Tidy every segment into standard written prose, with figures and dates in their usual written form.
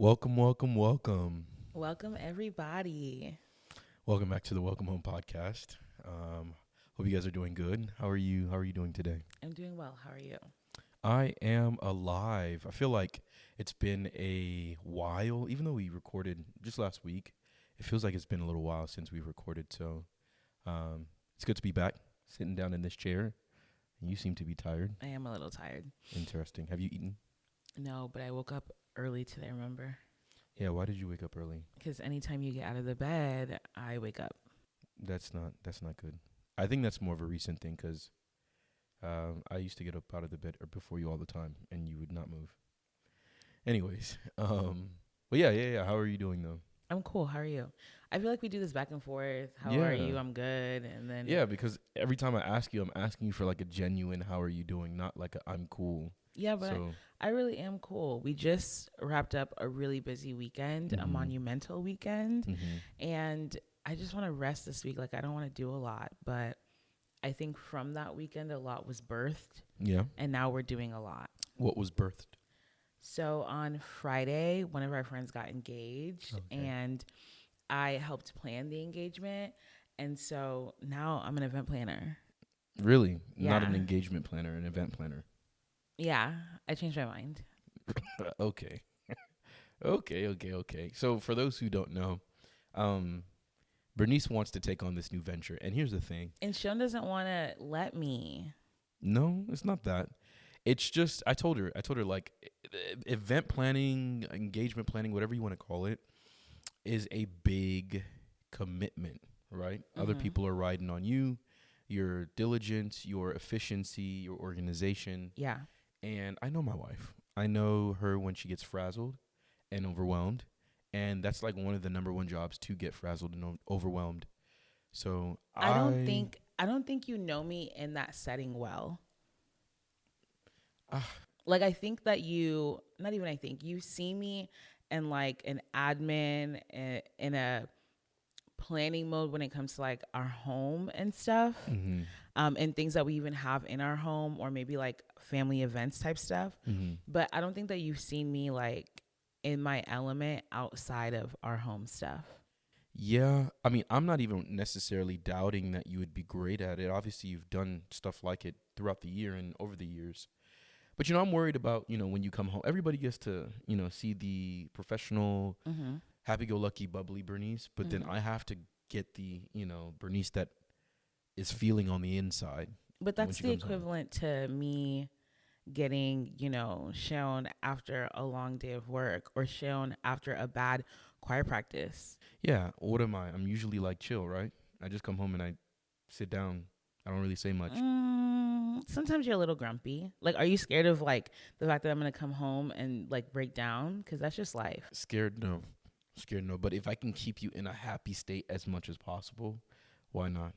Welcome, welcome, welcome. Welcome, everybody. Welcome back to the Welcome Home podcast. Hope you guys are doing good. How are you? How are you doing today? I'm doing well. How are you? I am alive. I feel like it's been a while, even though we recorded just last week. It feels like it's been a little while since we recorded. So it's good to be back, sitting down in this chair. You seem to be tired. I am a little tired. Interesting. Have you eaten? No, but I woke up early today, remember? Yeah. Why did you wake up early? Because anytime you get out of the bed, I wake up. That's not good. I think that's more of a recent thing because I used to get up out of the bed or before you all the time, and you would not move. Anyways, but yeah. How are you doing though? I'm cool. How are you? I feel like we do this back and forth. How Yeah. are you? I'm good. And then Yeah, because every time I ask you, I'm asking you for like a genuine "How are you doing?" Not like a "I'm cool." yeah, but So I really am cool. We just wrapped up a really busy weekend, a Mhm. monumental weekend, mhm. and I just want to rest this week. Like I don't want to do a lot, but I think from that weekend, a lot was birthed, Yeah. and now we're doing a lot. What was birthed? So on Friday, one of our friends got engaged Okay. and I helped plan the engagement. And so now I'm an event planner. Really? Not an Yeah. engagement planner, an event planner. Yeah, I changed my mind. Okay. Okay. So for those who don't know, um, Bernice wants to take on this new venture, and here's the thing. And Sean doesn't want to let me. No, it's not that. It's just I told her like event planning, engagement planning, whatever you want to call it, is a big commitment, right? Other Mhm. people are riding on you, your diligence, your efficiency, your organization. Yeah. And I know my wife. I know her when she gets frazzled and overwhelmed. And that's like one of the number one jobs, to get frazzled and overwhelmed. So I don't think you know me in that setting well. Ah. Like I think that you not even I think you see me in like an admin in a planning mode when it comes to like our home and stuff, Mhm. and things that we even have in our home or maybe like family events type stuff. Mhm. But I don't think that you've seen me like in my element outside of our home stuff. Yeah, I mean, I'm not even necessarily doubting that you would be great at it. Obviously, you've done stuff like it throughout the year and over the years. But I'm worried about, when you come home, everybody gets to, see the professional, Mm-hmm. happy-go-lucky, bubbly Bernice, but then Mm-hmm. I have to get the, Bernice that is feeling on the inside But when that's she the comes home. equivalent to me getting, shown after a long day of work or shown after a bad choir practice. Yeah, what am I? I'm usually like chill, right? I just come home and I sit down. I don't really say much. Sometimes you're a little grumpy. Like, are you scared of like the fact that I'm gonna come home and like break down? Because that's just life. Scared, no. Scared, no. But if I can keep you in a happy state as much as possible, why not?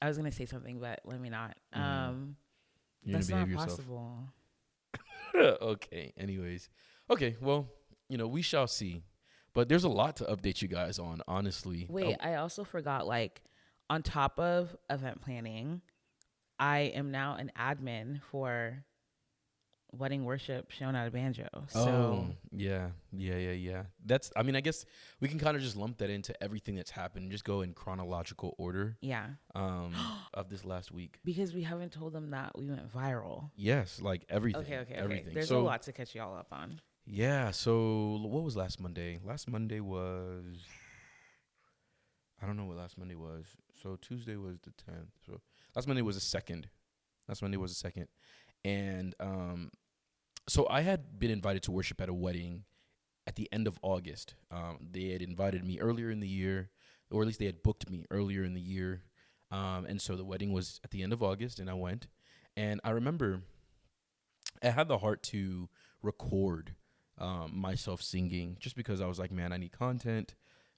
I was gonna say something, but let me not. You're gonna That's behave not yourself. possible. Okay. Anyways. Okay. Well, we shall see. But there's a lot to update you guys on, honestly. Wait, I also forgot. Like, on top of event planning, I am now an admin for wedding worship shown at a banjo. Oh, So yeah. I mean, I guess we can kind of just lump that into everything that's happened and just go in chronological order yeah, um of this last week. because we haven't told them that we went viral. Yes, like everything. Okay. Everything. There's a So, lot to catch y'all up on. yeah, so what was last Monday? Last Monday was, I don't know what last Monday was. So Tuesday was the 10th. So last Monday was the 2nd. Last Monday was the 2nd. And so I had been invited to worship at a wedding at the end of August. They had invited me earlier in the year, or at least they had booked me earlier in the year. And so the wedding was at the end of August, and I went. And I remember I had the heart to record myself singing, just because I was like, man, I need content.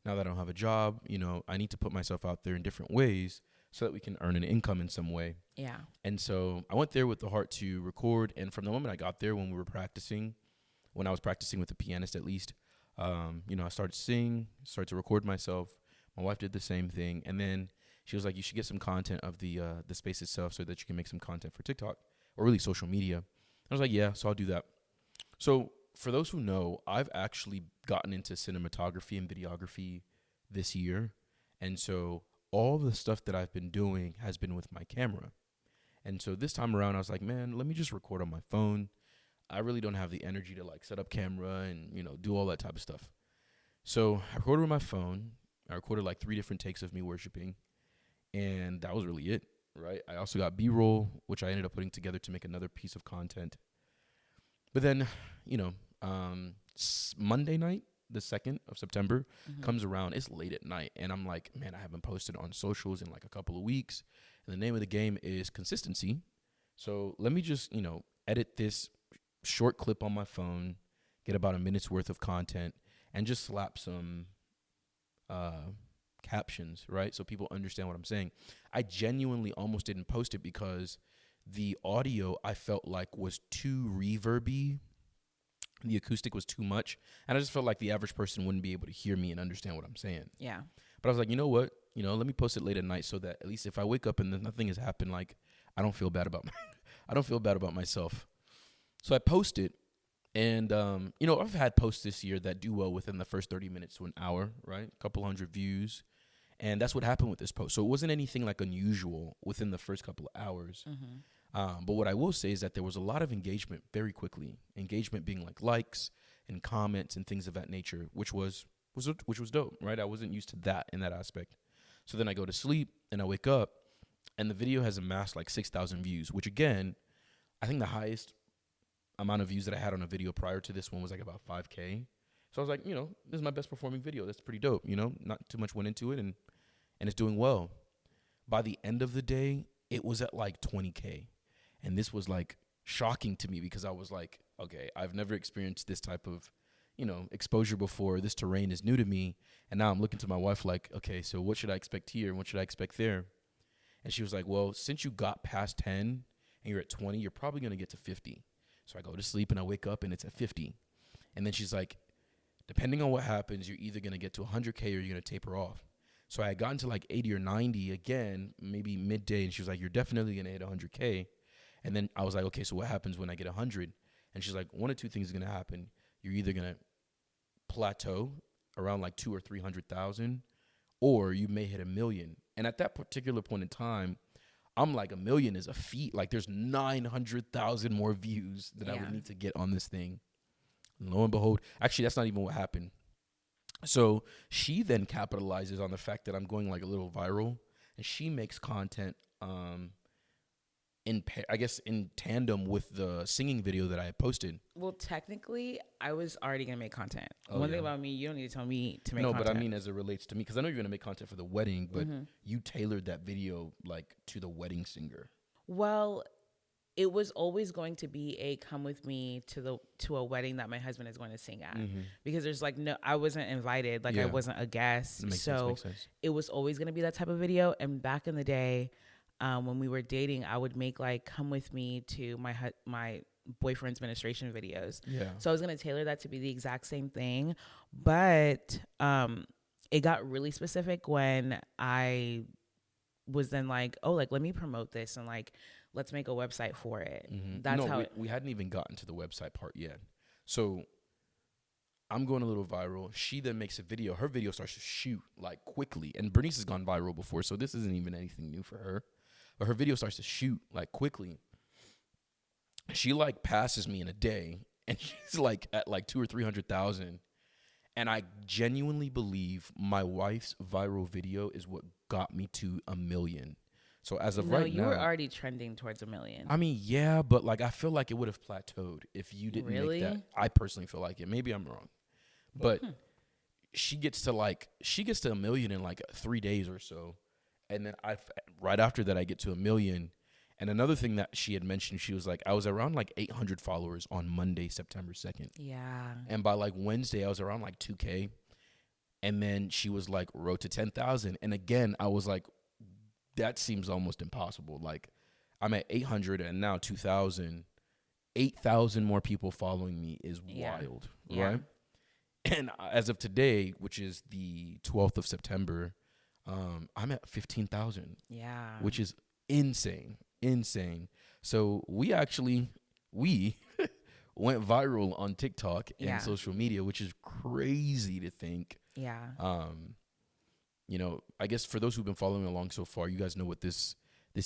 Now that I don't have a job, I need to put myself out there in different ways so that we can earn an income in some way. Yeah. And so I went there with the heart to record. And from the moment I got there, when I was practicing with the pianist at least, I started to sing, started to record myself. My wife did the same thing. And then she was like, you should get some content of the space itself so that you can make some content for TikTok or really social media. I was like, yeah, so I'll do that. So for those who know, I've actually gotten into cinematography and videography this year. And so all the stuff that I've been doing has been with my camera. And so this time around, I was like, man, let me just record on my phone. I really don't have the energy to like set up camera and, do all that type of stuff. So I recorded with my phone. I recorded like 3 different takes of me worshiping. And that was really it, right? I also got B-roll, which I ended up putting together to make another piece of content. But then, Monday night, the 2nd of September, comes around. It's late at night. And I'm like, man, I haven't posted on socials in like a couple of weeks. And the name of the game is consistency. So let me just, edit this short clip on my phone, get about a minute's worth of content, and just slap some captions, right? So people understand what I'm saying. I genuinely almost didn't post it because the audio I felt like was too reverby. The acoustic was too much. And I just felt like the average person wouldn't be able to hear me and understand what I'm saying. Yeah. But I was like, you know what? Let me post it late at night so that at least if I wake up and then nothing has happened, like I don't feel bad about I don't feel bad about myself. So I post it. And, I've had posts this year that do well within the first 30 minutes to an hour, right? A couple hundred views. And that's what happened with this post. So it wasn't anything like unusual within the first couple of hours. But what I will say is that there was a lot of engagement very quickly. Engagement being like likes and comments and things of that nature, which was dope, right? I wasn't used to that in that aspect. So then I go to sleep and I wake up and the video has amassed like 6,000 views, which again, I think the highest amount of views that I had on a video prior to this one was like about 5K. So I was like, this is my best performing video. That's pretty dope. Not too much went into it and it's doing well. By the end of the day, it was at like 20K. And this was like shocking to me because I was like, okay, I've never experienced this type of, exposure before. This terrain is new to me. And now I'm looking to my wife like, okay, so what should I expect here and what should I expect there? And she was like, well, since you got past 10 and you're at 20, you're probably going to get to 50. So I go to sleep and I wake up and it's at 50. And then she's like, depending on what happens, you're either going to get to 100K or you're going to taper off. So I had gotten to like 80 or 90 again, maybe midday. And she was like, you're definitely going to hit 100K. And then I was like, okay, so what happens when I get 100? And she's like, one of 2 things is going to happen. You're either going to plateau around like 200,000 or 300,000, or you may hit 1 million. And at that particular point in time, I'm like, 1 million is a feat. Like there's 900,000 more views that I would need to get on this thing. And lo and behold, actually, that's not even what happened. So she then capitalizes on the fact that I'm going like a little viral, and she makes content in tandem with the singing video that I posted. Well, technically, I was already going to make content. One thing about me, you don't need to tell me to make content. content. No, but I mean as it relates to me, because I know you're going to make content for the wedding, but you tailored that video like to the wedding singer. Well, it was always going to be a come with me to a wedding that my husband is going to sing at, because there's like I wasn't invited, like I wasn't a guest, makes sense. It was always going to be that type of video. And back in the day, when we were dating, I would make like come with me to my boyfriend's ministration videos. Yeah. So I was going to tailor that to be the exact same thing, but it got really specific when I was then like, oh, like let me promote this and like let's make a website for it. That's how we hadn't even gotten to the website part yet. So I'm going a little viral. She then makes a video. Her video starts to shoot like quickly. And Bernice has gone viral before, so this isn't even anything new for her. But her video starts to shoot like quickly. She like passes me in a day, and she's like at like 200,000 or 300,000. And I genuinely believe my wife's viral video is what got me to 1 million. So as of right now, you were already trending towards 1 million. I mean, yeah, but like I feel like it would have plateaued if you didn't make that. I personally feel like it. Maybe I'm wrong, but she gets to 1 million in like 3 days or so, and then right after that I get to 1 million. And another thing that she had mentioned, she was like, I was around like 800 followers on Monday, September 2nd. Yeah. And by like Wednesday, I was around like 2K. And then she was like, road to 10,000. And again, I was like, that seems almost impossible. Like I'm at 800 and now 2,000. 8,000 more people following me is wild, right? And as of today, which is the 12th of September, I'm at 15,000. Yeah. Which is insane. So we went viral on TikTok and social media, which is crazy to think. Yeah. You know, I guess for those who've been following along so far, you guys know what this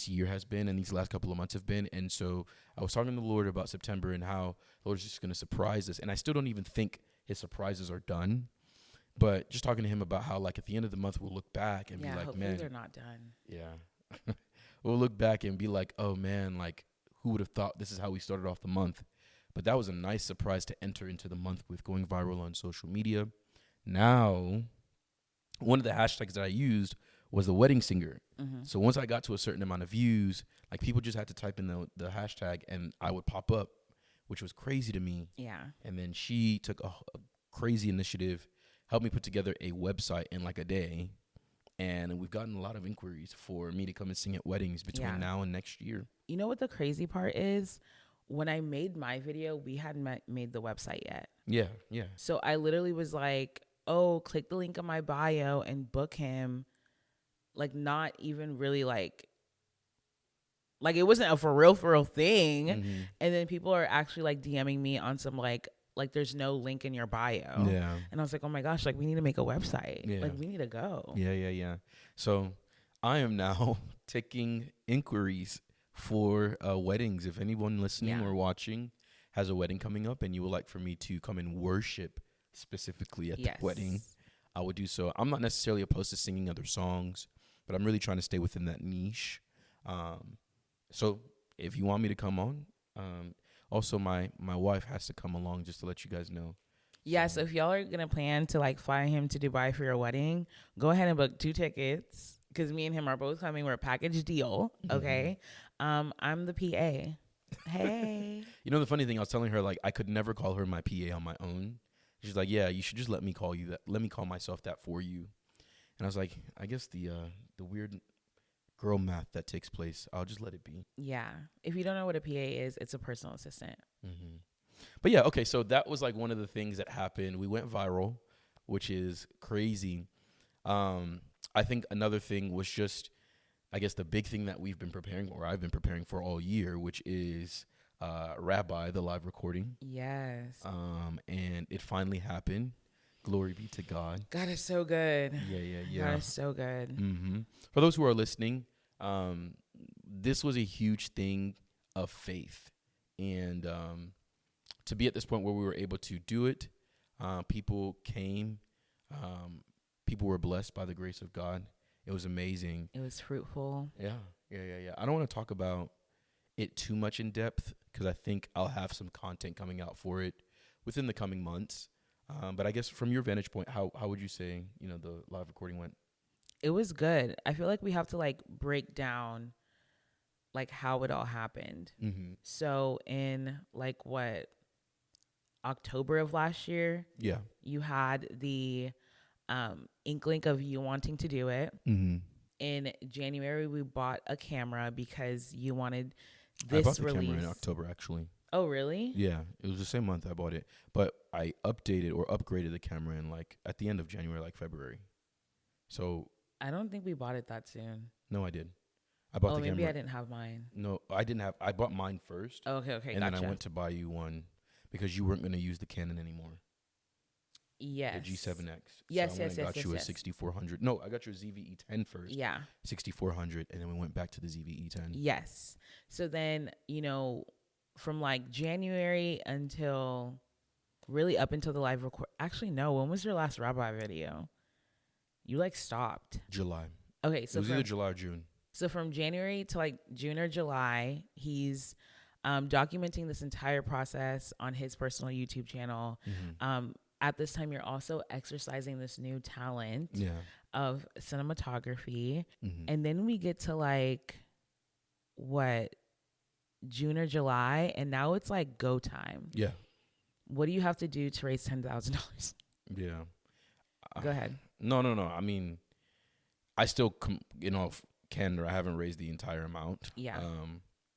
year has been and these last couple of months have been. And so I was talking to the Lord about September and how the Lord's just going to surprise us. And I still don't even think his surprises are done. But just talking to him about how, like, at the end of the month, we'll look back and be like, man, they're not done. Yeah. We'll look back and be like, oh, man, like, who would have thought this is how we started off the month? But that was a nice surprise to enter into the month with, going viral on social media. Now, one of the hashtags that I used was the wedding singer. Mm-hmm. So once I got to a certain amount of views, like, people just had to type in the hashtag and I would pop up, which was crazy to me. Yeah. And then she took a crazy initiative, helped me put together a website in like a day. And we've gotten a lot of inquiries for me to come and sing at weddings between now and next year. You know what the crazy part is? When I made my video, we hadn't made the website yet. Yeah, yeah. So I literally was like, oh, click the link in my bio and book him. Like, not even really like it wasn't a for real thing. Mm-hmm. And then people are actually like DMing me on some like there's no link in your bio. Yeah. And I was like, oh my gosh, like, we need to make a website. Yeah. Like, we need to go. Yeah. So I am now taking inquiries for weddings. If anyone listening or watching has a wedding coming up and you would like for me to come and worship specifically at the wedding, I would do so. I'm not necessarily opposed to singing other songs, but I'm really trying to stay within that niche. So if you want me to come on, also my wife has to come along, just to let you guys know. Yeah, so if y'all are going to plan to like fly him to Dubai for your wedding, go ahead and book 2 tickets, because me and him are both coming. We're a package deal, okay? I'm the PA. Hey. You know, the funny thing, I was telling her, like, I could never call her my PA on my own. She's like, yeah, you should just let me call you that. Let me call myself that for you. And I was like, I guess the weird girl math that takes place, I'll just let it be. Yeah. If you don't know what a PA is, it's a personal assistant. Mm-hmm. But yeah, okay, so that was like one of the things that happened. We went viral, which is crazy. I think another thing was just, I guess, the big thing that we've been preparing, or I've been preparing for all year, which is Rabbi, the live recording. Yes. And it finally happened. Glory be to God. God is so good. Yeah. God is so good. Mm-hmm. For those who are listening, this was a huge thing of faith. And to be at this point where we were able to do it, people came. People were blessed by the grace of God. It was amazing. It was fruitful. Yeah. I don't want to talk about it too much in depth, because I think I'll have some content coming out for it within the coming months. But I guess from your vantage point, how would you say, the live recording went? It was good. I feel like we have to like break down like how it all happened. Mm-hmm. So in like October of last year, you had the inkling of you wanting to do it. Mm-hmm. In January, we bought a camera because you wanted this release. I bought the camera in October, actually. Oh, really? Yeah, it was the same month I bought it, but I updated or upgraded the camera in like at the end of January, like February. So I don't think we bought it that soon. No, I did. I bought the camera. Maybe I didn't have mine. No, I didn't have. I bought mine first. Oh, okay, and gotcha. Then I went to buy you one because you weren't going to use the Canon anymore. Yes. The G7X. Yes, so I got you a 6400. No, I got you a ZV-E10 first. Yeah. 6400, and then we went back to the ZV-E10. Yes. So then, from like January until really up until the live record. Actually, no. When was your last Rabbi video? You like stopped. July. Okay, so it was either July or June. So from January to like June or July, he's documenting this entire process on his personal YouTube channel. Mm-hmm. At this time, you're also exercising this new talent of cinematography. Mm-hmm. And then we get to like, June or July, and now it's like go time. Yeah. What do you have to do to raise $10,000? Yeah. Go ahead. No. I mean, I still, I haven't raised the entire amount. Yeah.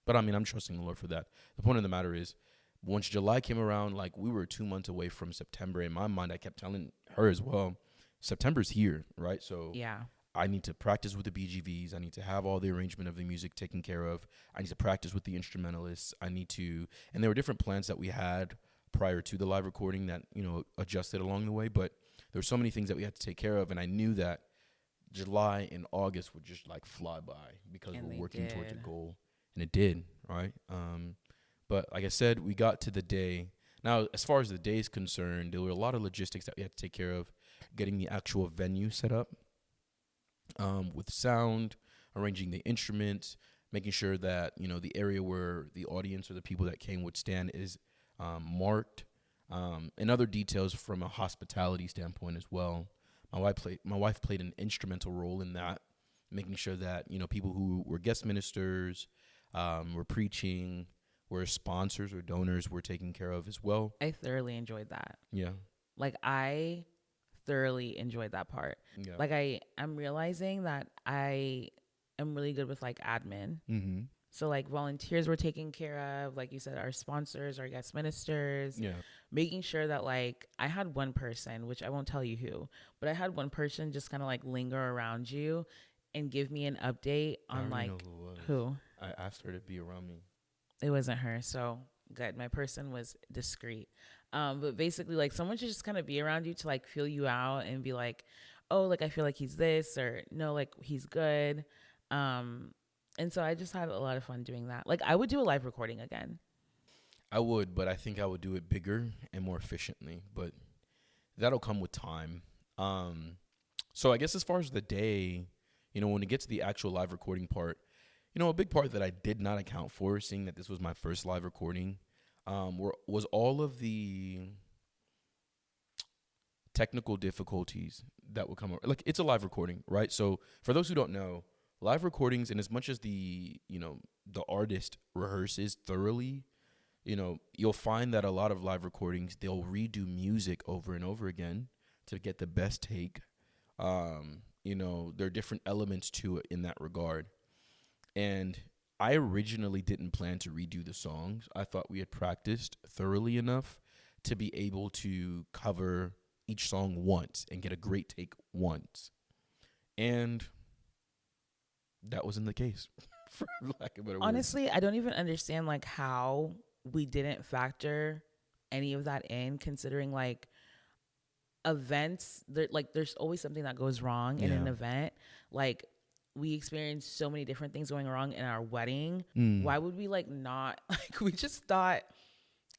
But I mean, I'm trusting the Lord for that. The point of the matter is, once July came around, like we were 2 months away from September. In my mind, I kept telling her as well, September's here, right? So yeah, I need to practice with the BGVs. I need to have all the arrangement of the music taken care of. I need to practice with the instrumentalists. And there were different plans that we had prior to the live recording that, adjusted along the way. But there were so many things that we had to take care of. And I knew that July and August would just like fly by because we're working towards a goal. And it did, right? But like I said, we got to the day. Now, as far as the day is concerned, there were a lot of logistics that we had to take care of, getting the actual venue set up. With sound, arranging the instruments, making sure that, the area where the audience or the people that came would stand is marked, and other details from a hospitality standpoint as well. My wife played an instrumental role in that, making sure that, people who were guest ministers, were preaching, were sponsors or donors were taken care of as well. I thoroughly enjoyed that. Yeah. Like I thoroughly enjoyed that part. Yeah. Like I'm realizing that I am really good with like admin. Mm-hmm. So like volunteers were taken care of, like you said, our sponsors, our guest ministers. Yeah. Making sure that like I had one person, which I won't tell you who, but I had one person just kind of like linger around you and give me an update on like who. I asked her to be around me. It wasn't her, so good. My person was discreet. But basically, like, someone should just kind of be around you to, like, feel you out and be like, oh, like, I feel like he's this, or no, like, he's good. And so I just had a lot of fun doing that. Like, I would do a live recording again. I would, but I think I would do it bigger and more efficiently. But that'll come with time. So I guess as far as the day, when it gets to the actual live recording part, a big part that I did not account for, seeing that this was my first live recording, was all of the technical difficulties that would come up. Like, it's a live recording, right? So for those who don't know, live recordings, and as much as the artist rehearses thoroughly, you'll find that a lot of live recordings, they'll redo music over and over again to get the best take. There are different elements to it in that regard. And I originally didn't plan to redo the songs. I thought we had practiced thoroughly enough to be able to cover each song once and get a great take once. And that wasn't the case, for lack of better words. Honestly, I don't even understand like how we didn't factor any of that in, considering like events, there's always something that goes wrong in an event. Like, we experienced so many different things going wrong in our wedding. Why would we like not like, we just thought,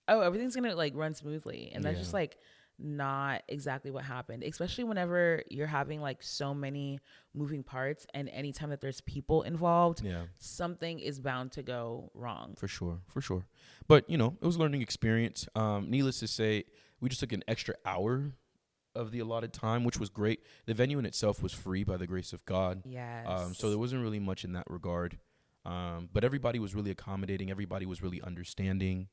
oh, everything's gonna like run smoothly, and that's just like not exactly what happened, especially whenever you're having like so many moving parts, and anytime that there's people involved, something is bound to go wrong. For sure. But it was a learning experience. Needless to say, we just took an extra hour of the allotted time, which was great. The venue in itself was free by the grace of God. Yes. So there wasn't really much in that regard. But everybody was really accommodating. Everybody was really understanding.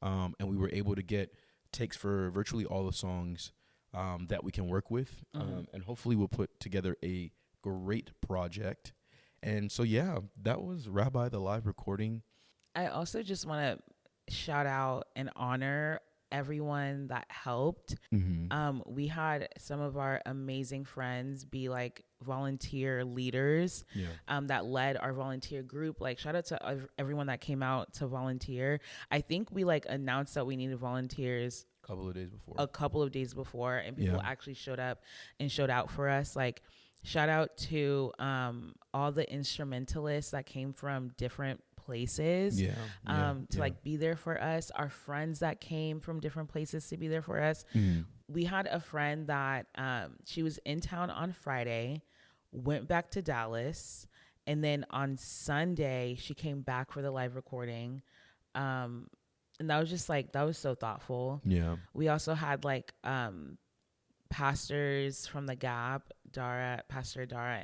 And we were able to get takes for virtually all the songs that we can work with. And hopefully we'll put together a great project. And so, that was Rabbi, the live recording. I also just want to shout out and honor everyone that helped. We had some of our amazing friends be like volunteer leaders that led our volunteer group. Like, shout out to everyone that came out to volunteer. I think we like announced that we needed volunteers a couple of days before, and people actually showed up and showed out for us. Like, shout out to all the instrumentalists that came from different places to like be there for us, our friends that came from different places to be there for us. We had a friend that she was in town on Friday, went back to Dallas, and then on Sunday she came back for the live recording, and that was just like, that was so thoughtful. We also had like pastors from the Gap, Pastor Dara,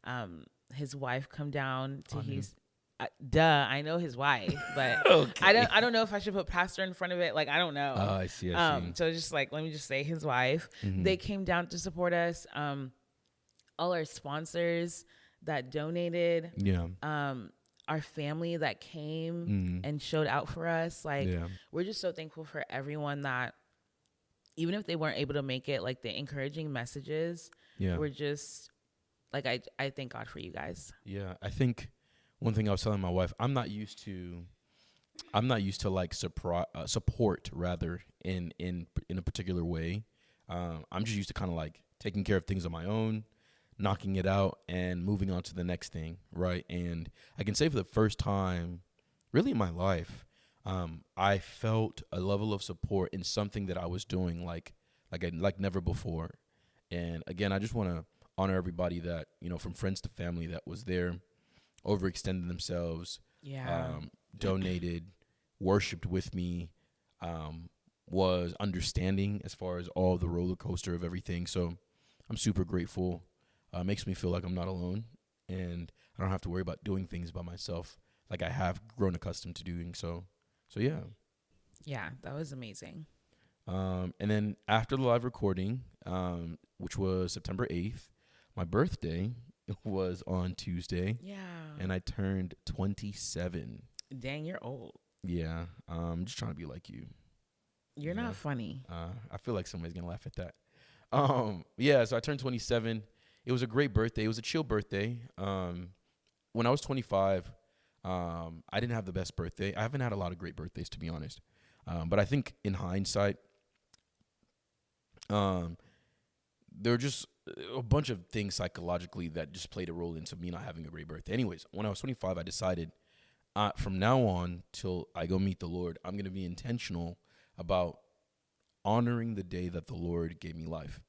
and his wife come down to Houston. I know his wife, but okay. I don't know if I should put pastor in front of it. Like, I don't know. Oh, I see. So just like, let me just say his wife. They came down to support us. All our sponsors that donated. Our family that came and showed out for us. Like, we're just so thankful for everyone that, even if they weren't able to make it, like the encouraging messages were just like I thank God for you guys. Yeah, I think one thing I was telling my wife, I'm not used to like support rather in a particular way. I'm just used to kind of like taking care of things on my own, knocking it out, and moving on to the next thing, right? And I can say for the first time, really in my life, I felt a level of support in something that I was doing like never before. And again, I just want to honor everybody that, you know, from friends to family that was there, overextended themselves, donated, worshipped with me, was understanding as far as all the roller coaster of everything. So I'm super grateful. Makes me feel like I'm not alone, and I don't have to worry about doing things by myself like I have grown accustomed to doing. So yeah. Yeah, that was amazing. And then after the live recording, which was September 8th, my birthday was on Tuesday. Yeah. And I turned 27. Dang, you're old. Yeah. I'm just trying to be like you. You're not funny. I feel like somebody's going to laugh at that. Yeah, so I turned 27. It was a great birthday. It was a chill birthday. When I was 25, I didn't have the best birthday. I haven't had a lot of great birthdays, to be honest. But I think in hindsight, there were just a bunch of things psychologically that just played a role into me not having a great birthday. Anyways, when I was 25, I decided from now on till I go meet the Lord, I'm going to be intentional about honoring the day that the Lord gave me life.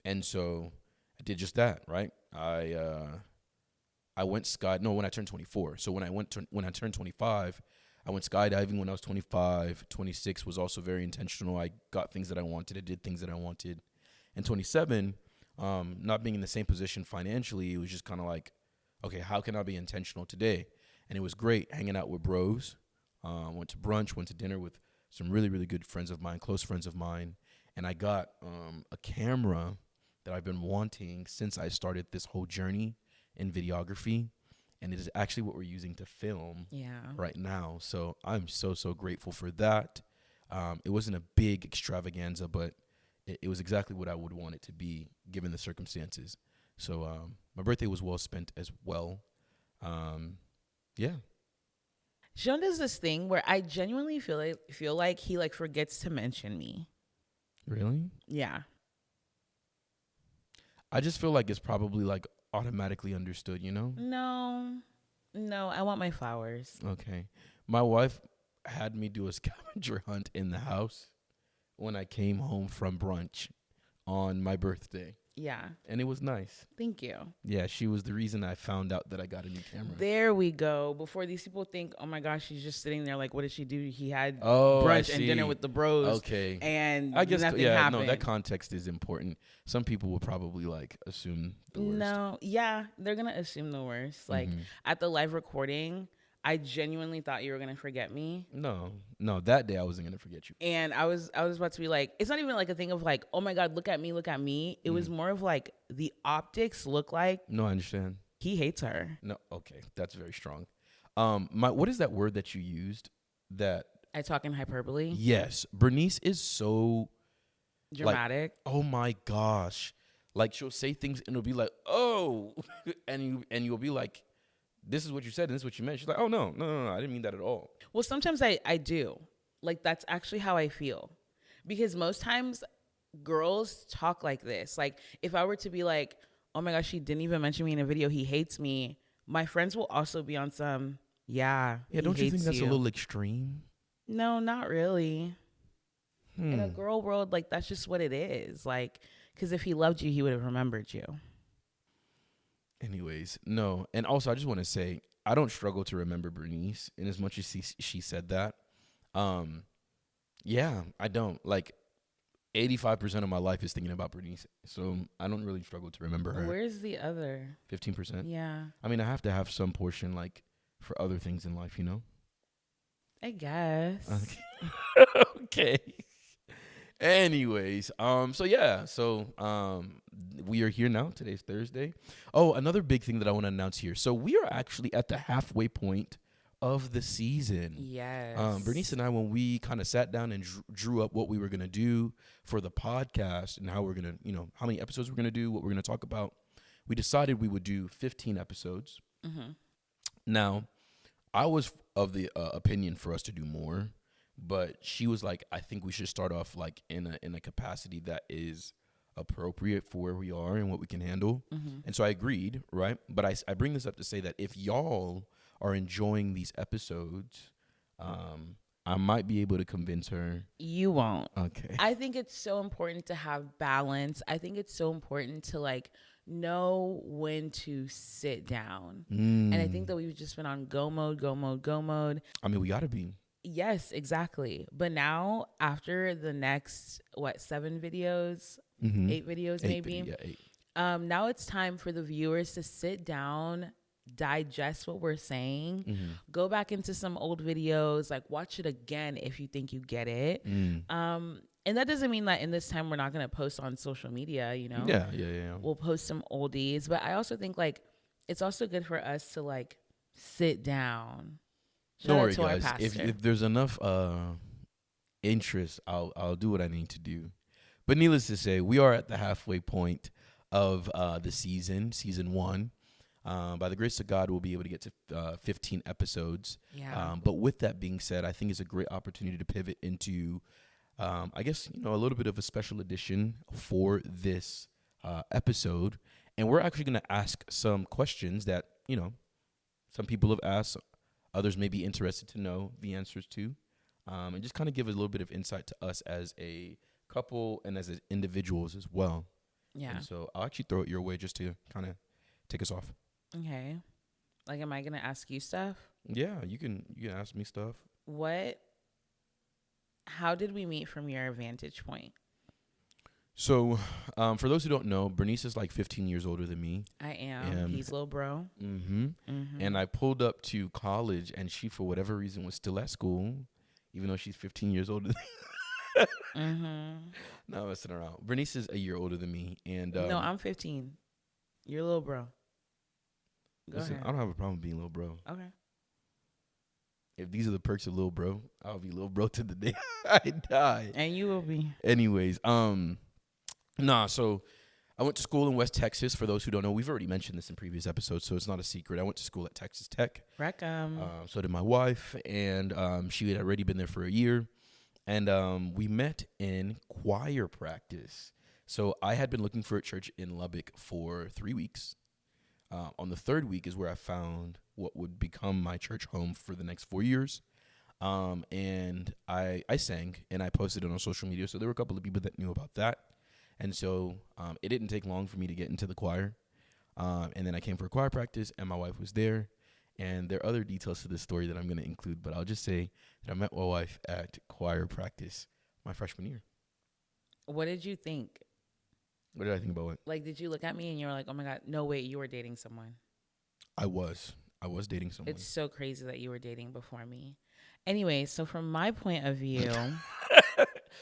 And so I did just that, right? I went when I turned 24. So when I turned 25, I went skydiving when I was 25. 26 was also very intentional. I got things that I wanted. I did things that I wanted. And 27, not being in the same position financially, it was just kind of like, okay, how can I be intentional today? And it was great hanging out with bros. Went to brunch, went to dinner with some really, really good friends of mine, close friends of mine. And I got a camera that I've been wanting since I started this whole journey in videography. And it is actually what we're using to film right now. So I'm so, so grateful for that. It wasn't a big extravaganza, but it was exactly what I would want it to be given the circumstances. So my birthday was well spent as well. Yeah. Sean does this thing where I genuinely feel like he like forgets to mention me. Really? Yeah. I just feel like it's probably like automatically understood, you know? No, I want my flowers. Okay. My wife had me do a scavenger hunt in the house when I came home from brunch on my birthday. Yeah. And it was nice. Thank you. Yeah, she was the reason I found out that I got a new camera. There we go. Before these people think, oh my gosh, she's just sitting there like, what did she do? He had brunch and dinner with the bros. Okay. And I guess nothing happened. No, that context is important. Some people will probably like assume the worst. No, yeah, they're going to assume the worst. Like at the live recording, I genuinely thought you were going to forget me. No, that day I wasn't going to forget you. And I was about to be like, it's not even like a thing of like, oh my God, look at me. It was more of like the optics look like. No, I understand. He hates her. No, okay, that's very strong. What is that word that you used that? I talk in hyperbole? Yes. Bernice is so dramatic. Like, oh my gosh. Like she'll say things and it'll be like, oh, and you'll be like, this is what you said and this is what you meant. She's like, oh, no, I didn't mean that at all. Well, sometimes I do. Like, that's actually how I feel. Because most times girls talk like this. Like, if I were to be like, oh my gosh, she didn't even mention me in a video, he hates me, my friends will also be on some, yeah, don't you think that's a little extreme? No, not really. In a girl world, like, that's just what it is. Like, because if he loved you, he would have remembered you. Anyways, no. And also, I just want to say, I don't struggle to remember Bernice in as much as she said that. Yeah, I don't. Like, 85% of my life is thinking about Bernice. So I don't really struggle to remember her. Where's the other? 15%? Yeah. I mean, I have to have some portion, like, for other things in life, you know? I guess. Okay. Anyways, we are here now. Today's Thursday. Oh, another big thing that I want to announce here. So we are actually at the halfway point of the season. Yes. Bernice and I, when we kind of sat down and drew up what we were going to do for the podcast and how we're going to, how many episodes we're going to do, what we're going to talk about, we decided we would do 15 episodes. Mm-hmm. Now, I was of the opinion for us to do more, but she was like, I think we should start off like in a capacity that is appropriate for where we are and what we can handle. Mm-hmm. And so I agreed, right? But I bring this up to say that if y'all are enjoying these episodes, I might be able to convince her. You won't. Okay. I think it's so important to have balance. I think it's so important to like know when to sit down. And I think that we've just been on go mode. I mean, we gotta be. Yes, exactly. But now after the next 7 videos, 8 videos maybe. 8. Now it's time for the viewers to sit down, digest what we're saying, go back into some old videos, like watch it again if you think you get it. And that doesn't mean that in this time we're not going to post on social media, you know? Yeah. We'll post some oldies, but I also think like it's also good for us to like sit down. Don't worry, guys. If there's enough interest, I'll do what I need to do. But needless to say, we are at the halfway point of the season 1. By the grace of God, we'll be able to get to 15 episodes. Yeah. But with that being said, I think it's a great opportunity to pivot into, I guess, a little bit of a special edition for this episode. And we're actually going to ask some questions that, some people have asked, others may be interested to know the answers to, and just kind of give a little bit of insight to us as a couple and as individuals as well. Yeah. And so I'll actually throw it your way just to kind of take us off. Okay. Like, am I going to ask you stuff? Yeah, you can ask me stuff. How did we meet from your vantage point? So, for those who don't know, Bernice is like 15 years older than me. I am. He's little bro. And I pulled up to college, and she, for whatever reason, was still at school, even though she's 15 years older than me. No, I'm messing around. Bernice is a year older than me. And no, I'm 15. You're little bro. Listen, I don't have a problem being little bro. Okay. If these are the perks of little bro, I'll be little bro to the day I die. And you will be. Anyways, so I went to school in West Texas. For those who don't know, we've already mentioned this in previous episodes, so it's not a secret. I went to school at Texas Tech. So did my wife, and she had already been there for a year. And we met in choir practice. So I had been looking for a church in Lubbock for 3 weeks. On the 3rd week is where I found what would become my church home for the next 4 years. And I sang, and I posted it on social media. So there were a couple of people that knew about that. And so it didn't take long for me to get into the choir. And then I came for a choir practice, and my wife was there. And there are other details to this story that I'm going to include, but I'll just say that I met my wife at choir practice my freshman year. What did you think? What did I think about what? Like, did you look at me and you were like, oh my God, no, wait, you were dating someone? I was dating someone. It's so crazy that you were dating before me. Anyway, so from my point of view.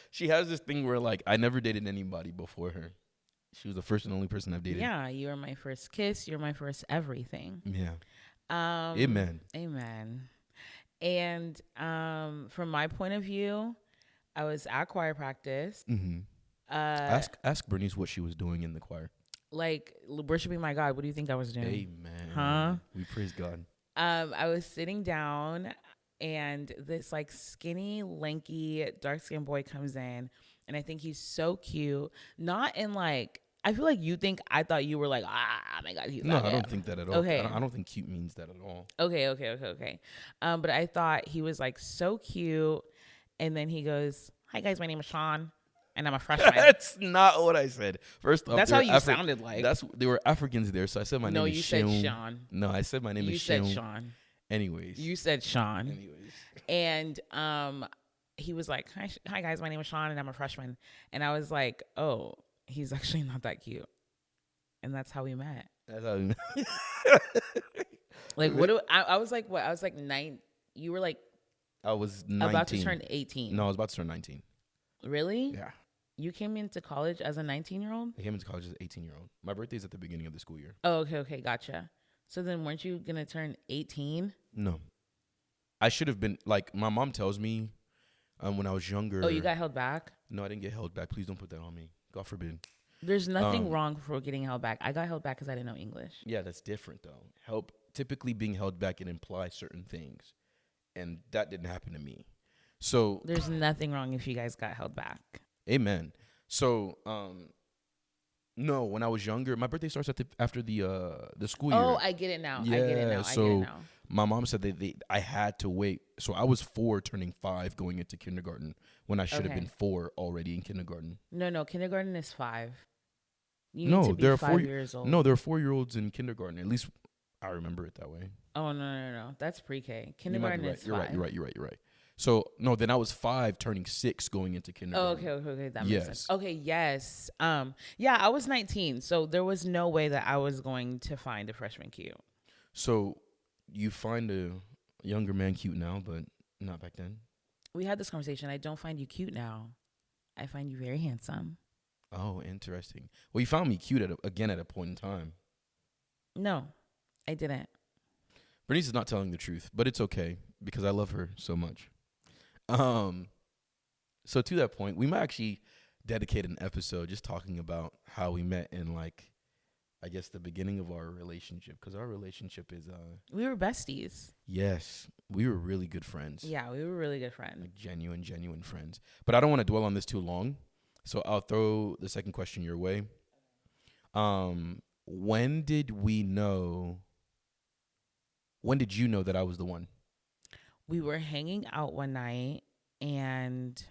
She has this thing where, like, I never dated anybody before her. She was the first and only person I've dated. Yeah, you were my first kiss. You're my first everything. Yeah. Amen. And from my point of view, I was at choir practice. Ask Bernice what she was doing in the choir. Like, worshiping my God. What do you think I was doing? Amen. Huh? We praise God. I was sitting down, and this like skinny, lanky, dark-skinned boy comes in, and I think he's so cute. Not in like, I feel like I thought you were like, my God, he's no, I don't think that at all. Okay. I don't think cute means that at all. Okay. But I thought he was like so cute. And then he goes, hi guys, my name is Sean, and I'm a freshman. That's not what I said. First off, that's how you sounded like. They were Africans there, so I said my name is Sean. No, you said Sean. No, I said my name is Sean. You said Sean. Anyways. You said Sean. Anyways. And he was like, hi guys, my name is Sean, and I'm a freshman. And I was like, oh, he's actually not that cute. And that's how we met. That's how we met. Like, I was like, what? I was like 9. You were like, I was 19. About to turn 18. No, I was about to turn 19. Really? Yeah. You came into college as a 19-year-old? I came into college as an 18-year-old. My birthday's at the beginning of the school year. Oh, okay, gotcha. So then weren't you going to turn 18? No. I should have been, like, my mom tells me when I was younger. Oh, you got held back? No, I didn't get held back. Please don't put that on me. God forbid. There's nothing wrong for getting held back. I got held back because I didn't know English. Yeah, that's different though. Typically being held back, it implies certain things, and that didn't happen to me. So there's nothing wrong if you guys got held back. Amen. So no, when I was younger, my birthday starts after the school year. Oh, I get it now. Yeah, I get it now. so my mom said I had to wait. So I was 4 turning 5 going into kindergarten when I should have been 4 already in kindergarten. No, kindergarten is 5. You need to be 5 years old. No, there are 4-year-olds in kindergarten. At least I remember it that way. Oh, no. That's pre-K. Kindergarten is 5. You're right. So, no, then I was 5 turning 6 going into kindergarten. Oh, okay. That makes sense. Okay, yes. Yeah, I was 19. So there was no way that I was going to find a freshman cute. So you find a younger man cute now, but not back then? We had this conversation. I don't find you cute now. I find you very handsome. Oh, interesting. Well, you found me cute at a point in time. No, I didn't. Bernice is not telling the truth, but it's okay because I love her so much. So to that point, we might actually dedicate an episode just talking about how we met in, like, I guess the beginning of our relationship, because our relationship is we were besties. Yes, we were really good friends. Yeah, we were really good friends. Like genuine friends. But I don't want to dwell on this too long, so I'll throw the second question your way. When did you know that I was the one? We were hanging out one night, and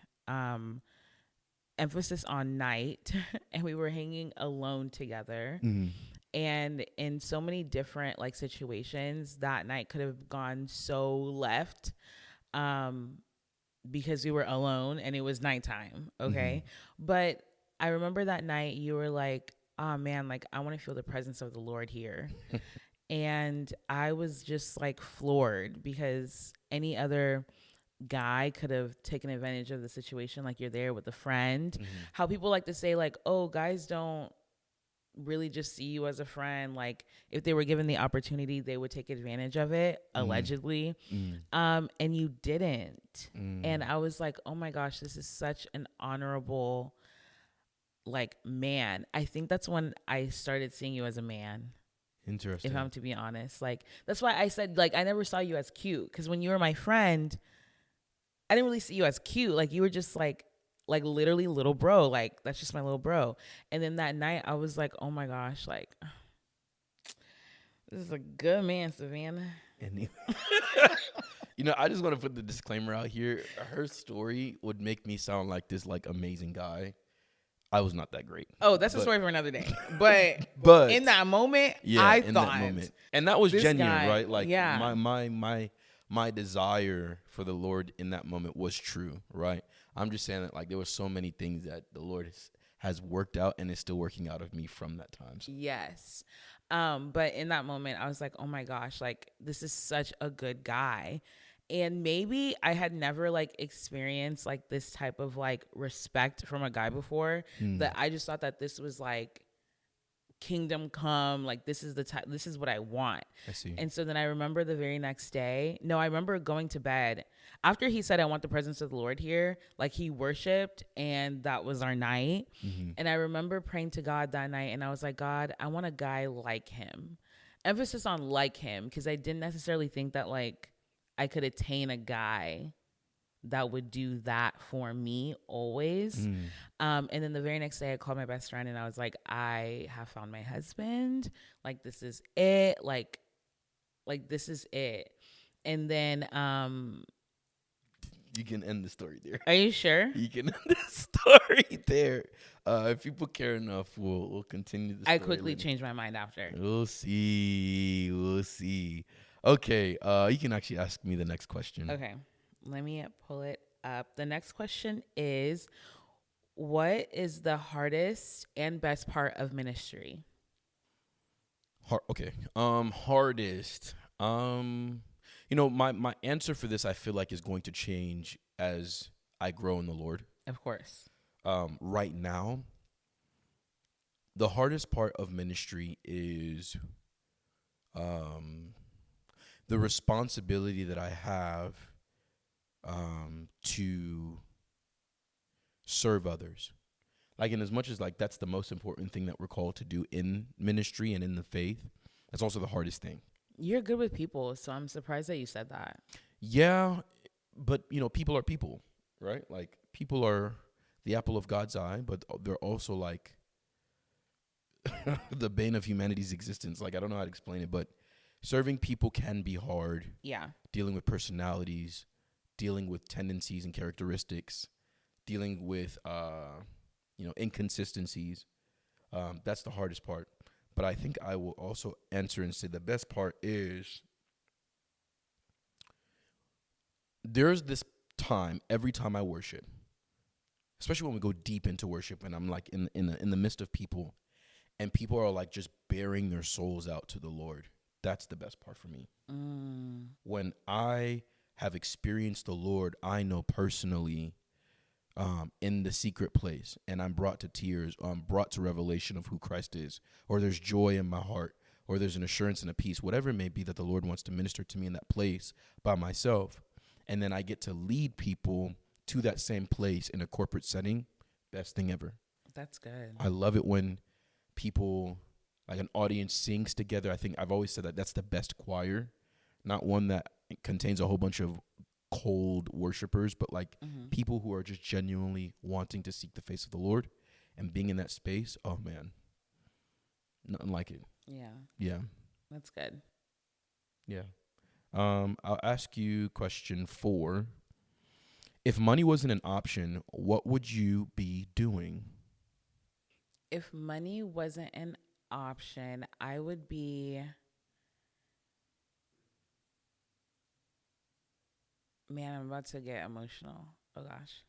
emphasis on night, and we were hanging alone together. Mm-hmm. And in so many different like situations, that night could have gone so left because we were alone and it was nighttime. Okay. Mm-hmm. But I remember that night you were like, oh man, like I want to feel the presence of the Lord here. And I was just like floored because any other guy could have taken advantage of the situation. Like you're there with a friend. Mm-hmm. How people like to say like, oh, guys don't really just see you as a friend. Like if they were given the opportunity, they would take advantage of it, allegedly. And you didn't. And I was like, oh my gosh, this is such an honorable like man. I think that's when I started seeing you as a man. Interesting. If I'm to be honest, like that's why I said like I never saw you as cute, because when you were my friend, I didn't really see you as cute. Like you were just like literally little bro. Like that's just my little bro. And then that night I was like, oh my gosh, like this is a good man, Savannah. And I just want to put the disclaimer out here. Her story would make me sound like this like amazing guy. I was not that great. Oh, that's a story for another day. But in that moment, I thought that moment. And that was genuine, right? Like my desire for the Lord in that moment was true, right? I'm just saying that like there were so many things that the Lord has worked out and is still working out of me from that time. So. Yes. But in that moment, I was like, oh my gosh, like this is such a good guy. And maybe I had never like experienced like this type of like respect from a guy before, that I just thought that this was like kingdom come, like this is what I want. I see. And so then I remember the very next day, I remember going to bed after he said, I want the presence of the Lord here. Like he worshiped and that was our night. Mm-hmm. And I remember praying to God that night and I was like, God, I want a guy like him. Emphasis on like him, because I didn't necessarily think that like I could attain a guy that would do that for me always. And then the very next day I called my best friend and I was like, I have found my husband. Like, this is it. Like this is it. And then, you can end the story there. Are you sure? You can end the story there. If people care enough, we'll continue the story. I quickly changed my mind after. We'll see. Okay, you can actually ask me the next question. Okay, let me pull it up. The next question is, what is the hardest and best part of ministry? Hardest. My answer for this, I feel like, is going to change as I grow in the Lord. Of course. Right now, the hardest part of ministry is the responsibility that I have to serve others. Like, in as much as like that's the most important thing that we're called to do in ministry and in the faith, that's also the hardest thing. You're good with people, so I'm surprised that you said that. Yeah, but people are people, right? Like, people are the apple of God's eye, but they're also like the bane of humanity's existence. Like, I don't know how to explain it, but serving people can be hard. Yeah. Dealing with personalities, dealing with tendencies and characteristics, dealing with inconsistencies. That's the hardest part. But I think I will also answer and say the best part is there's this time every time I worship, especially when we go deep into worship and I'm like in the midst of people, and people are like just bearing their souls out to the Lord. That's the best part for me. When I have experienced the Lord, I know personally, in the secret place, and I'm brought to tears, brought to revelation of who Christ is, or there's joy in my heart, or there's an assurance and a peace, whatever it may be that the Lord wants to minister to me in that place by myself. And then I get to lead people to that same place in a corporate setting. Best thing ever. That's good. I love it when people, like an audience, sings together. I think I've always said that that's the best choir, not one that contains a whole bunch of cold worshipers, but like people who are just genuinely wanting to seek the face of the Lord and being in that space. Oh man, nothing like it. Yeah, that's good. Yeah. I'll ask you question 4. If money wasn't an option, what would you be doing? If money wasn't an option, I would be, man, I'm about to get emotional. Oh gosh.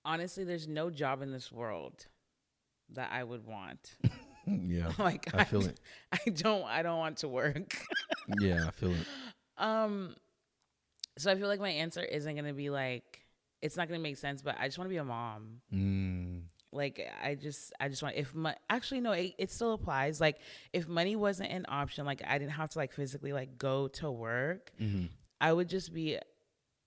Honestly, there's no job in this world that I would want. Yeah. Like, I feel it. I don't want to work. Yeah, I feel it. So I feel like my answer isn't going to be like, it's not going to make sense, but I just want to be a mom. Like, I just want, actually, no, it still applies. Like, if money wasn't an option, like I didn't have to like physically like go to work, I would just be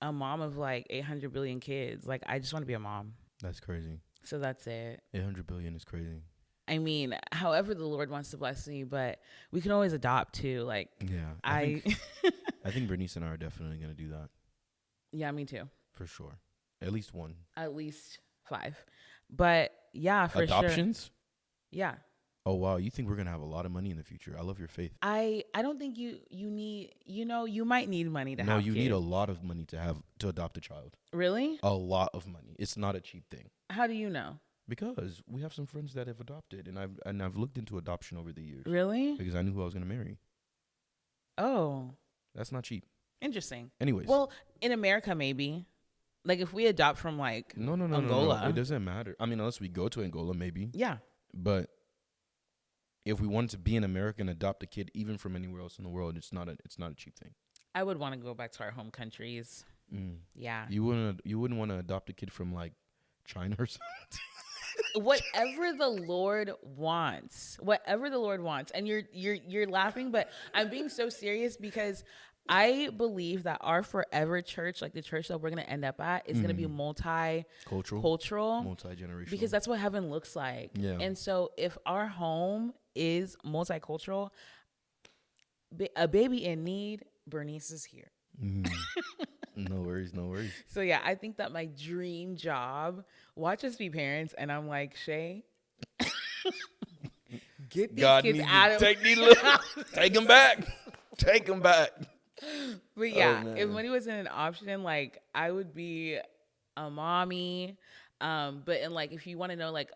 a mom of like 800 billion kids. Like, I just want to be a mom. That's crazy. So that's it. 800 billion is crazy. I mean, however the Lord wants to bless me, but we can always adopt too. Like, yeah, I think Bernice and I are definitely going to do that. Yeah, me too. For sure. At least one. At least 5. But yeah, for Adoptions? Sure. Yeah. Oh, wow. You think we're going to have a lot of money in the future? I love your faith. I don't think you need, you might need money to have No, you need a lot of money to adopt a child. Really? A lot of money. It's not a cheap thing. How do you know? Because we have some friends that have adopted, and I've looked into adoption over the years. Really? Because I knew who I was going to marry. Oh. That's not cheap. Interesting. Anyways. Well, in America, maybe. Like, if we adopt from, like, Angola. No. It doesn't matter. I mean, unless we go to Angola, maybe. Yeah. But if we wanted to be in America and adopt a kid, even from anywhere else in the world, it's not a cheap thing. I would want to go back to our home countries. Yeah. You wouldn't want to adopt a kid from, like, China or something? Whatever the Lord wants. And you're laughing, but I'm being so serious because I believe that our forever church, like the church that we're going to end up at, is going to be multicultural, multi-generational, because that's what heaven looks like. Yeah. And so if our home is multicultural, a baby in need, Bernice is here. No worries. So yeah, I think that my dream job, watch us be parents, and I'm like, Shay, get these kids out of take them back. Take them back. But yeah, if money wasn't an option, like I would be a mommy. But and like if you want to know like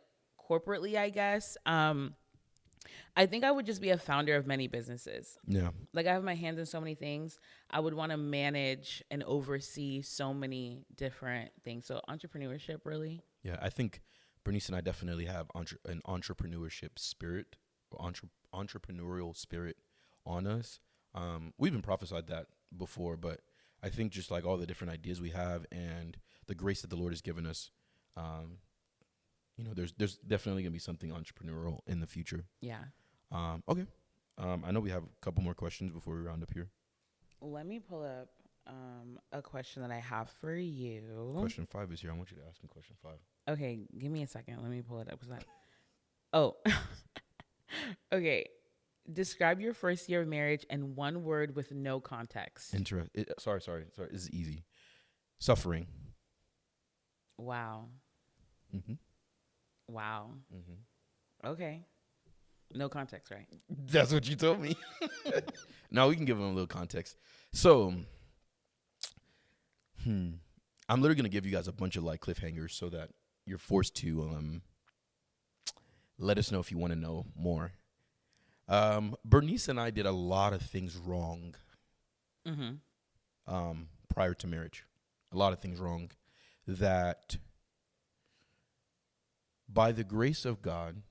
corporately, I guess, I think I would just be a founder of many businesses. Yeah. Like I have my hands in so many things. I would want to manage and oversee so many different things. So entrepreneurship, really. Yeah, I think Bernice and I definitely have an entrepreneurship spirit, or entrepreneurial spirit on us. We've been prophesied that before, but I think just like all the different ideas we have and the grace that the Lord has given us, there's definitely gonna be something entrepreneurial in the future. Yeah. Okay. I know we have a couple more questions before we round up here. Let me pull up a question that I have for you. Question 5 is here. I want you to ask me question 5. Okay, give me a second. Let me pull it up. Oh, okay. Describe your first year of marriage in one word with no context. Sorry. This is easy. Suffering. Wow. Mm-hmm. Wow. Mm-hmm. Okay. No context, right? That's what you told me. No, we can give them a little context. So, I'm literally going to give you guys a bunch of like cliffhangers so that you're forced to let us know if you want to know more. Bernice and I did a lot of things wrong prior to marriage. A lot of things wrong that by the grace of God,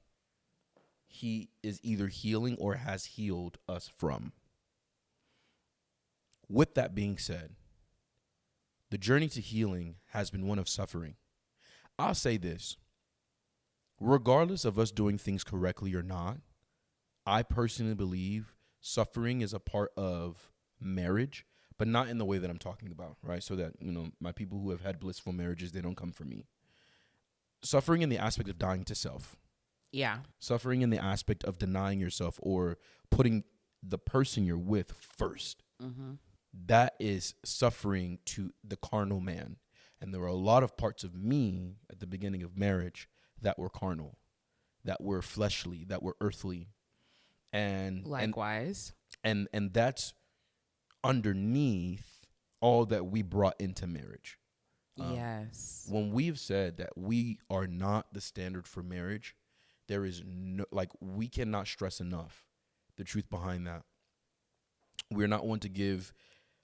he is either healing or has healed us from. With that being said, the journey to healing has been one of suffering. I'll say this. Regardless of us doing things correctly or not, I personally believe suffering is a part of marriage, but not in the way that I'm talking about, right? So that, my people who have had blissful marriages, they don't come for me. Suffering in the aspect of dying to self. Yeah. Suffering in the aspect of denying yourself or putting the person you're with first. Mm-hmm. That is suffering to the carnal man. And there were a lot of parts of me at the beginning of marriage that were carnal, that were fleshly, that were earthly. And likewise. And that's underneath all that we brought into marriage. Yes. When we've said that we are not the standard for marriage, there is no, we cannot stress enough the truth behind that. We're not one to give,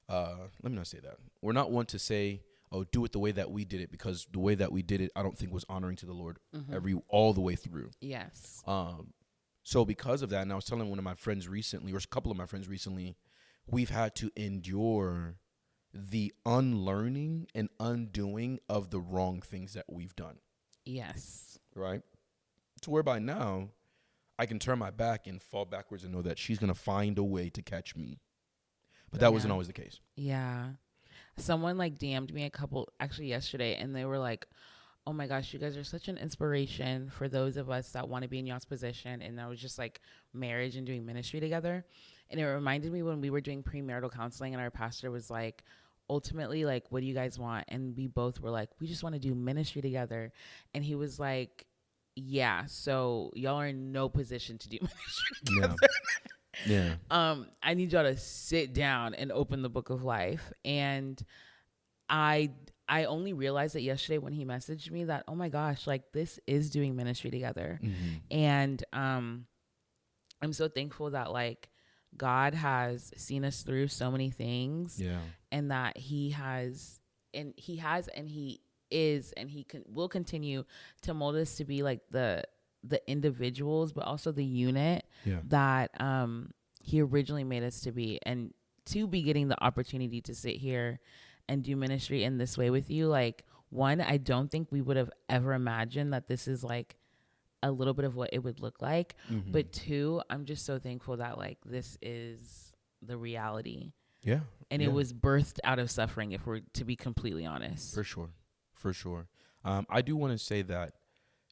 let me not say that. We're not one to say, oh, do it the way that we did it, because the way that we did it, I don't think was honoring to the Lord all the way through. Yes. So because of that, and I was telling one of my friends recently, or a couple of my friends recently, we've had to endure the unlearning and undoing of the wrong things that we've done. Yes. Right? To whereby now I can turn my back and fall backwards and know that she's going to find a way to catch me. But that wasn't always the case. Yeah. Someone DM'd me actually yesterday, and they were like, oh my gosh, you guys are such an inspiration for those of us that want to be in y'all's position. And that was just marriage and doing ministry together. And it reminded me when we were doing premarital counseling, and our pastor was like, ultimately, what do you guys want? And we both were like, we just want to do ministry together. And he was like, yeah, so y'all are in no position to do ministry together. Yeah. I need y'all to sit down and open the book of life. And I only realized that yesterday when he messaged me that, oh my gosh, this is doing ministry together. Mm-hmm. And I'm so thankful that God has seen us through so many things. Yeah. And that he will continue to mold us to be the individuals, but also the unit that he originally made us to be. And to be getting the opportunity to sit here and do ministry in this way with you, one, I don't think we would have ever imagined that this is a little bit of what it would look like. Mm-hmm. But two, I'm just so thankful that this is the reality. Yeah. And it was birthed out of suffering, if we're to be completely honest. For sure. I do want to say that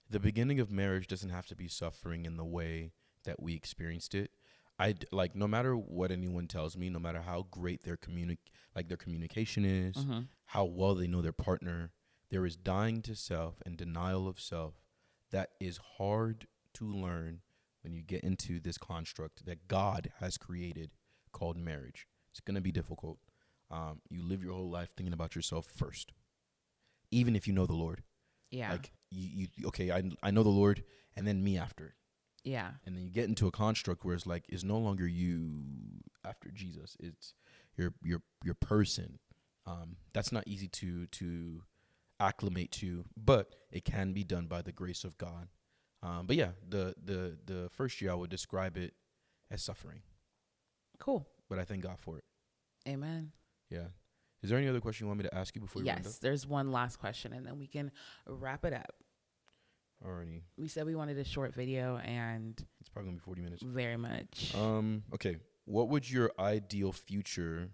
the beginning of marriage doesn't have to be suffering in the way that we experienced it. No matter what anyone tells me, no matter how great their communication is, mm-hmm. how well they know their partner, there is dying to self and denial of self that is hard to learn when you get into this construct that God has created called marriage. It's going to be difficult. You live your whole life thinking about yourself first, even if you know the Lord. Yeah. I know the Lord, and then me after. Yeah. And then you get into a construct where it's no longer you after Jesus. It's your person. That's not easy to acclimate to, but it can be done by the grace of God. But yeah, the first year I would describe it as suffering. Cool. But I thank God for it. Amen. Yeah. Is there any other question you want me to ask you before you round up? Yes, there's one last question, and then we can wrap it up. Alrighty. We said we wanted a short video, and it's probably gonna be 40 minutes. Very much. Okay. What would be your ideal future,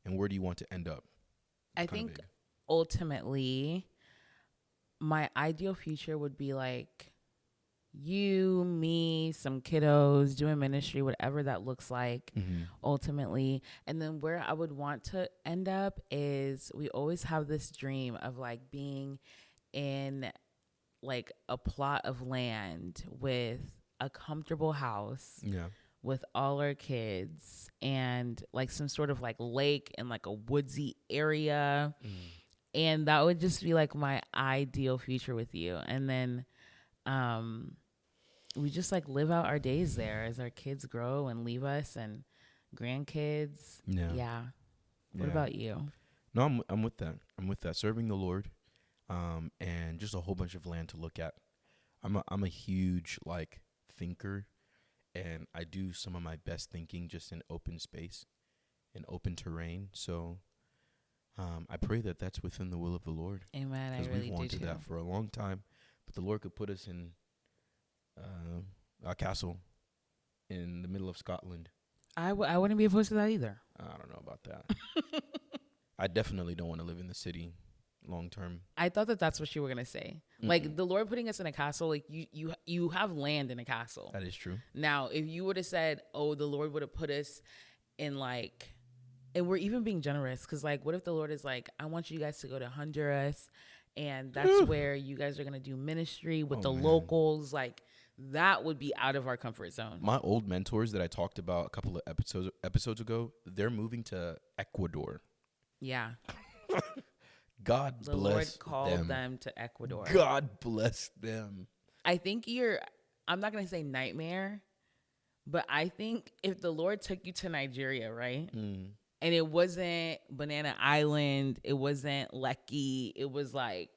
and where do you want to end up? I think ultimately, my ideal future would be like you, me, some kiddos doing ministry, whatever that looks like, ultimately. And then where I would want to end up is we always have this dream of like being in like a plot of land with a comfortable house. Yeah. With all our kids and like some sort of like lake and like a woodsy area. And that would just be like my ideal future with you. And then we just like live out our days there as our kids grow and leave us and grandkids. Yeah. What about you? No, I'm with that. I'm with that. Serving the Lord, and just a whole bunch of land to look at. I'm a huge like thinker, and I do some of my best thinking just in open space, in open terrain. So, I pray that that's within the will of the Lord. Amen. I really do too. Because we've wanted that for a long time, but the Lord could put us in a castle in the middle of Scotland. I wouldn't be opposed to that either. I don't know about that. I definitely don't want to live in the city long term. I thought that's what you were gonna say. Like the Lord putting us in a castle, like you have land in a castle. That is true. Now, if you would have said, "Oh, the Lord would have put us in like," and we're even being generous, because like, what if the Lord is like, "I want you guys to go to Honduras, and that's where you guys are gonna do ministry with the locals," like. That would be out of our comfort zone. My old mentors that I talked about a couple of episodes ago, they're moving to Ecuador. Yeah. God the bless Lord called them to Ecuador. God bless them. I think I'm not going to say nightmare, but I think if the Lord took you to Nigeria, right? And it wasn't Banana Island, it wasn't Lekki, it was like,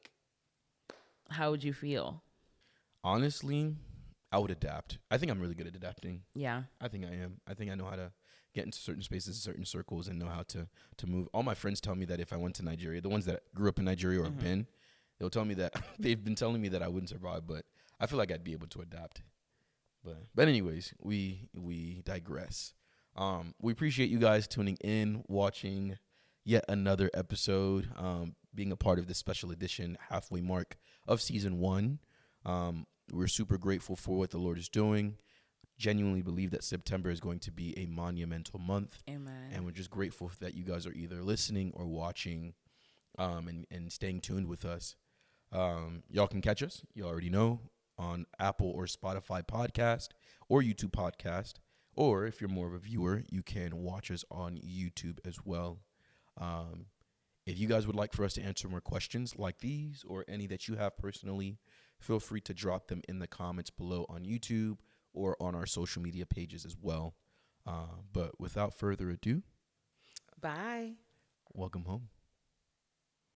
how would you feel? Honestly, I would adapt. I think I'm really good at adapting. Yeah. I think I am. I think I know how to get into certain spaces, certain circles, and know how to move. All my friends tell me that if I went to Nigeria, the ones that grew up in Nigeria or have been, they'll tell me that they've been telling me that I wouldn't survive, but I feel like I'd be able to adapt. But anyways, we digress. We appreciate you guys tuning in, watching yet another episode, being a part of this special edition halfway mark of season 1. We're super grateful for what the Lord is doing. Genuinely believe that September is going to be a monumental month. Amen. And we're just grateful that you guys are either listening or watching, and staying tuned with us. Y'all can catch us, you already know, on Apple or Spotify podcast or YouTube podcast. Or if you're more of a viewer, you can watch us on YouTube as well. If you guys would like for us to answer more questions like these or any that you have personally, feel free to drop them in the comments below on YouTube or on our social media pages as well. But without further ado, bye. Welcome home.